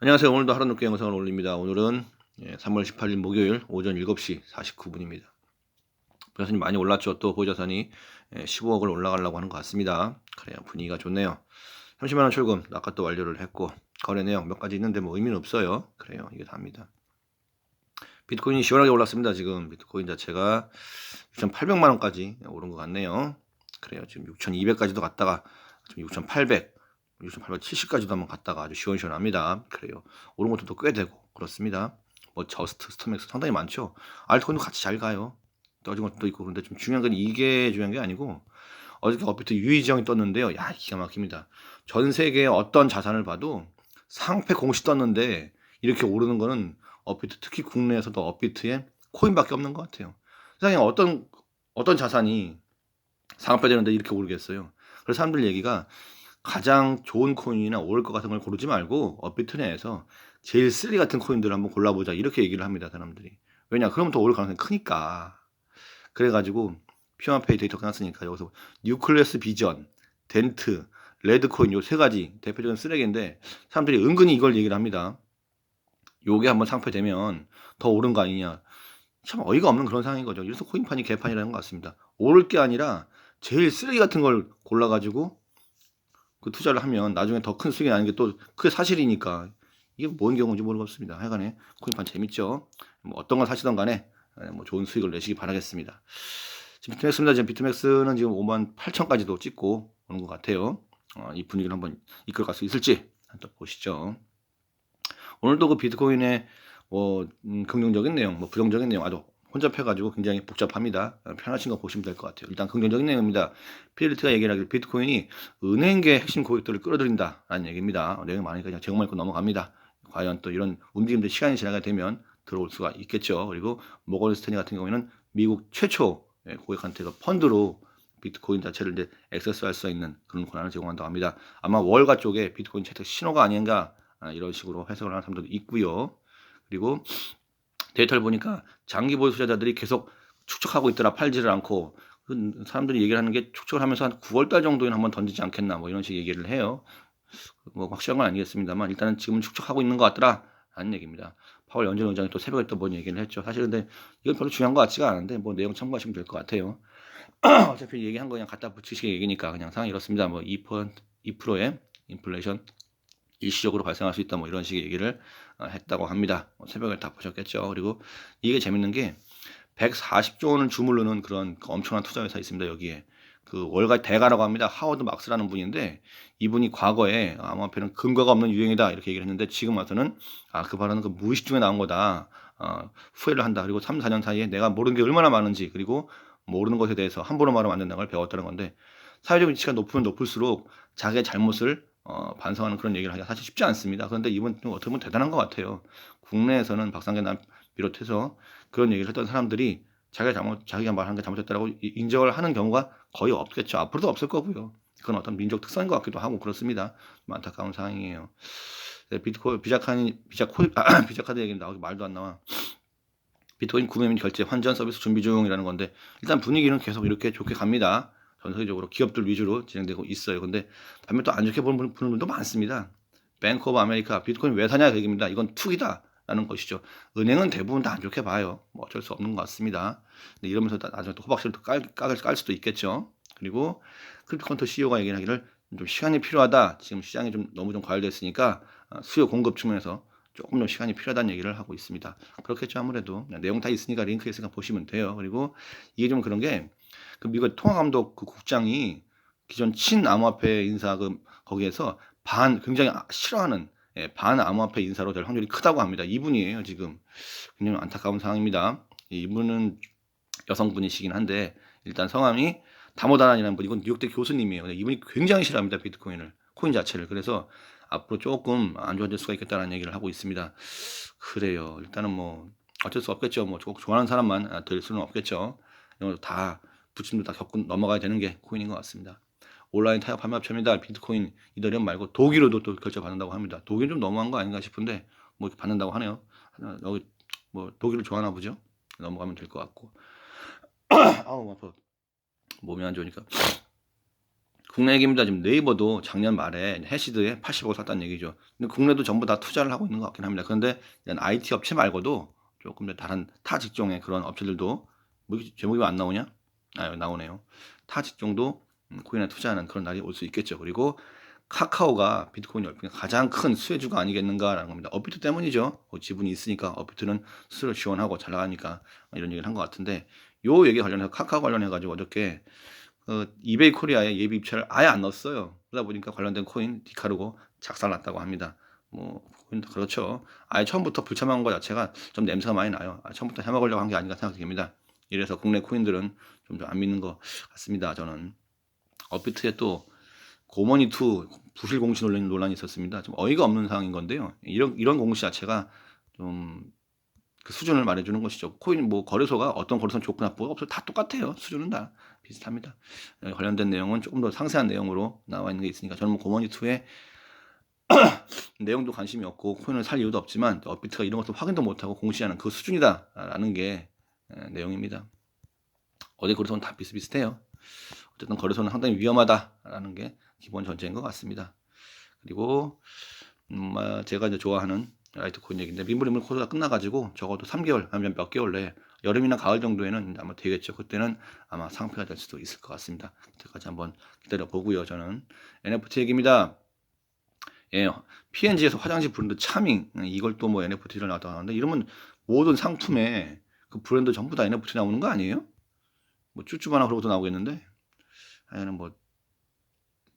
안녕하세요. 오늘도 하루 늦게 영상을 올립니다. 오늘은 3월 18일 목요일 오전 7시 49분입니다. 부자산이 많이 올랐죠. 또 보유자산이 15억을 올라가려고 하는 것 같습니다. 그래요. 분위기가 좋네요. 30만 원 출금 아까 또 완료를 했고 거래 내용 몇 가지 있는데 뭐 의미는 없어요. 그래요. 이게 답니다. 비트코인이 시원하게 올랐습니다. 지금 비트코인 자체가 6,800만 원까지 오른 것 같네요. 그래요. 지금 6,200까지도 갔다가 지금 6,800, 6,870까지도 한번 갔다가 아주 시원시원합니다. 그래요. 오른 것도 또 꽤 되고 그렇습니다. 뭐 저스트, 스톰엑스 상당히 많죠. 알트코인도 같이 잘 가요. 떨어진 것도 있고. 그런데 좀 중요한 건 이게 중요한 게 아니고 어저께 업비트 유의지형이 떴는데요. 야, 기가 막힙니다. 전 세계의 어떤 자산을 봐도 상패 공시 떴는데 이렇게 오르는 거는 업비트, 특히 국내에서도 업비트에 코인밖에 없는 것 같아요. 세상에 어떤 자산이 상패 되는데 이렇게 오르겠어요. 그래서 사람들 얘기가 가장 좋은 코인이나 오를 것 같은 걸 고르지 말고 업비트 내에서 제일 쓰리 같은 코인들을 한번 골라보자 이렇게 얘기를 합니다. 사람들이. 왜냐? 그러면 더 오를 가능성이 크니까. 그래가지고 퓨어페이 데이터 끝났으니까 여기서 뉴클레스 비전, 덴트, 레드코인 요 세 가지 대표적인 쓰레기인데 사람들이 은근히 이걸 얘기를 합니다. 요게 한번 상패되면 더 오른 거 아니냐. 참 어이가 없는 그런 상황인 거죠. 이래서 코인판이 개판이라는 것 같습니다. 오를 게 아니라 제일 쓰레기 같은 걸 골라가지고 그 투자를 하면 나중에 더 큰 수익이 나는 게 또 그게 사실이니까 이게 뭔 경우인지 모르겠습니다. 하여간에 코인판 재밌죠. 뭐 어떤 걸 사시던 간에 뭐 좋은 수익을 내시기 바라겠습니다. 지금 비트맥스입니다. 지금 비트맥스는 지금 58,000까지도 찍고 오는 것 같아요. 이 분위기를 한번 이끌어갈 수 있을지 한번 보시죠. 오늘도 그 비트코인의 뭐 긍정적인 내용, 뭐 부정적인 내용 아주 혼잡해가지고 굉장히 복잡합니다. 편하신 거 보시면 될 것 같아요. 일단 긍정적인 내용입니다. 피델리티가 얘기를 하길 비트코인이 은행계 핵심 고객들을 끌어들인다라는 얘기입니다. 내용 많으니까 그냥 제목만 읽고 넘어갑니다. 과연 또 이런 움직임들 시간이 지나게 되면 들어올 수가 있겠죠. 그리고 모건 스탠리 같은 경우에는 미국 최초 고객한테 펀드로 비트코인 자체를 이제 액세스할 수 있는 그런 권한을 제공한다고 합니다. 아마 월가 쪽에 비트코인 채택 신호가 아닌가 이런 식으로 해석을 하는 사람들도 있고요. 그리고 데이터를 보니까 장기 보유 투자자들이 계속 축적하고 있더라. 팔지를 않고 그 사람들이 얘기를 하는 게 축적을 하면서 한 9월달 정도에는 한번 던지지 않겠나 뭐 이런 식의 얘기를 해요. 뭐 확실한 건 아니겠습니다만 일단은 지금은 축적하고 있는 것 같더라 하는 얘기입니다. 파월 연준 의장이 또 새벽에 또 뭔 얘기를 했죠. 사실 근데 이건 별로 중요한 것 같지가 않은데 뭐 내용 참고하시면 될 것 같아요. 어차피 얘기한 거 그냥 갖다 붙이시게 얘기니까 그냥 상황이 이렇습니다. 뭐 2%의 인플레이션 일시적으로 발생할 수 있다 뭐 이런 식의 얘기를 했다고 합니다. 새벽에 다 보셨겠죠. 그리고 이게 재밌는 게 140조 원을 주물르는 그런 엄청난 투자 회사 있습니다. 여기에 그 월가 대가라고 합니다. 하워드 막스라는 분인데 이분이 과거에 암호화폐는 근거가 없는 유행이다 이렇게 얘기를 했는데 지금 와서는 그 발언은 그 무의식 중에 나온 거다. 후회를 한다. 그리고 3, 4년 사이에 내가 모르는 게 얼마나 많은지 그리고 모르는 것에 대해서 함부로 말하면 안 된다는 걸 배웠다는 건데 사회적 위치가 높으면 높을수록 자기의 잘못을 반성하는 그런 얘기를 하기가 사실 쉽지 않습니다. 그런데 이분 좀 어떻게 보면 대단한 것 같아요. 국내에서는 박상계 남 비롯해서 그런 얘기를 했던 사람들이 자기가 말한 게 잘못했다라고 인정을 하는 경우가 거의 없겠죠. 앞으로도 없을 거고요. 그건 어떤 민족 특성인 것 같기도 하고 그렇습니다. 좀 안타까운 상황이에요. 비트코인 비자카드 얘기는 나오기 말도 안 나와. 비트코인 구매 및 결제 환전 서비스 준비 중이라는 건데 일단 분위기는 계속 이렇게 좋게 갑니다. 전 세계적으로 기업들 위주로 진행되고 있어요. 근데 반면 또 안 좋게 보는 분들도 많습니다. 뱅크 오브 아메리카 비트코인 왜 사냐 그 얘기입니다. 이건 투기다라는 것이죠. 은행은 대부분 다 안 좋게 봐요. 뭐 어쩔 수 없는 것 같습니다. 근데 이러면서 나중에 또 호박씨를 또 깔 수도 있겠죠. 그리고 크립토컨트 CEO가 얘기하기를 좀 시간이 필요하다. 지금 시장이 좀 너무 좀 과열됐으니까 수요 공급 측면에서 조금 더 시간이 필요하다는 얘기를 하고 있습니다. 그렇겠죠. 아무래도 내용 다 있으니까 링크 있으니까 보시면 돼요. 그리고 이게 좀 그런 게 그 미국 통화감독 그 국장이 기존 친암호화폐 인사 거기에서 굉장히 싫어하는 반암호화폐 인사로 될 확률이 크다고 합니다. 이분이에요. 지금 굉장히 안타까운 상황입니다. 이분은 여성분이시긴 한데 일단 성함이 다모다란이라는 분, 이건 뉴욕대 교수님이에요. 이분이 굉장히 싫어합니다. 비트코인을, 코인 자체를. 그래서 앞으로 조금 안 좋아질 수가 있겠다는 얘기를 하고 있습니다. 그래요. 일단은 뭐 어쩔 수 없겠죠. 뭐 좋아하는 사람만 될 수는 없겠죠. 이거 다 부침도 다 겪고 넘어가야 되는 게 코인인 것 같습니다. 온라인 타협 판매업체입니다. 비트코인, 이더리움 말고 독일어도 또 결제 받는다고 합니다. 독일 좀 너무한 거 아닌가 싶은데 뭐 이렇게 받는다고 하네요. 여기 뭐 독일을 좋아하나 보죠. 넘어가면 될 것 같고. 아우 아파. 몸이 안 좋으니까 국내 얘기입니다. 지금 네이버도 작년 말에 해시드에 80억을 샀다는 얘기죠. 근데 국내도 전부 다 투자를 하고 있는 것 같긴 합니다. 그런데 IT 업체 말고도 조금 더 다른 타 직종의 그런 업체들도 뭐 제목이 왜 안 나오냐? 아, 여기 나오네요. 타 직종도 코인에 투자하는 그런 날이 올 수 있겠죠. 그리고 카카오가 비트코인 열풍의 가장 큰 수혜주가 아니겠는가라는 겁니다. 업비트 때문이죠. 지분이 있으니까 업비트는 스스로 지원하고 잘 나가니까 이런 얘기를 한 것 같은데 요 얘기 관련해서 카카오 관련해가지고 어저께 이베이 코리아에 예비 입찰을 아예 안 넣었어요. 그러다 보니까 관련된 코인 디카르고 작살났다고 합니다. 뭐 그렇죠. 아예 처음부터 불참한 것 자체가 좀 냄새가 많이 나요. 처음부터 해먹으려고 한 게 아닌가 생각됩니다. 이래서 국내 코인들은 좀 안 믿는 것 같습니다. 저는 업비트에 또 고머니2 부실 공시 논란이 있었습니다. 좀 어이가 없는 상황인 건데요. 이런 공시 자체가 좀 그 수준을 말해주는 것이죠. 코인 뭐 거래소가 어떤 거래소는 좋고 나쁘고 없어 다 똑같아요. 수준은 다 비슷합니다. 관련된 내용은 조금 더 상세한 내용으로 나와 있는 게 있으니까 저는 뭐 고머니2의 내용도 관심이 없고 코인을 살 이유도 없지만 업비트가 이런 것도 확인도 못하고 공시하는 그 수준이다라는 게 내용입니다. 어디 거래소는 다 비슷비슷해요. 어쨌든 거래소는 상당히 위험하다라는 게 기본 전제인 것 같습니다. 그리고 제가 이제 좋아하는 라이트코인 얘기인데 민물인물 코드가 끝나가지고 적어도 3개월 아니면 몇 개월 내에 여름이나 가을 정도에는 아마 되겠죠. 그때는 아마 상패가 될 수도 있을 것 같습니다. 그때까지 한번 기다려 보고요. 저는 NFT 얘기입니다. 예, P&G에서 화장실 브랜드 차밍 이걸 또 뭐 NFT를 나왔다 하는데 이러면 모든 상품에 그 브랜드 전부 다 NFT 나오는 거 아니에요? 뭐 쭈쭈바나 그러고도 나오겠는데 아니면 뭐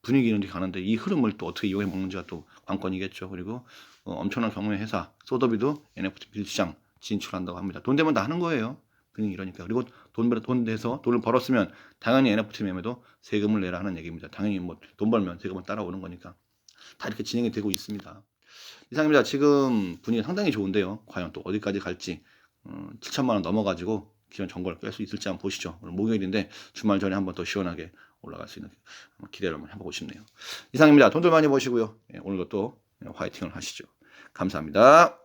분위기는 가는데 이 흐름을 또 어떻게 이용해 먹는지가 또 관건이겠죠. 그리고 엄청난 경우의 회사 소더비도 NFT 빌시장 진출한다고 합니다. 돈 되면 다 하는 거예요. 그냥 이러니까. 그리고 돈 내서 돈을 벌었으면 당연히 NFT 매매도 세금을 내라 하는 얘기입니다. 당연히 뭐 돈 벌면 세금은 따라오는 거니까 다 이렇게 진행이 되고 있습니다. 이상입니다. 지금 분위기 상당히 좋은데요. 과연 또 어디까지 갈지 7천만 원 넘어가지고 기존 정보를 깰 수 있을지 한번 보시죠. 오늘 목요일인데 주말 전에 한번 더 시원하게 올라갈 수 있는 기대를 한번 해보고 싶네요. 이상입니다. 돈들 많이 버시고요. 오늘도 또 화이팅을 하시죠. 감사합니다.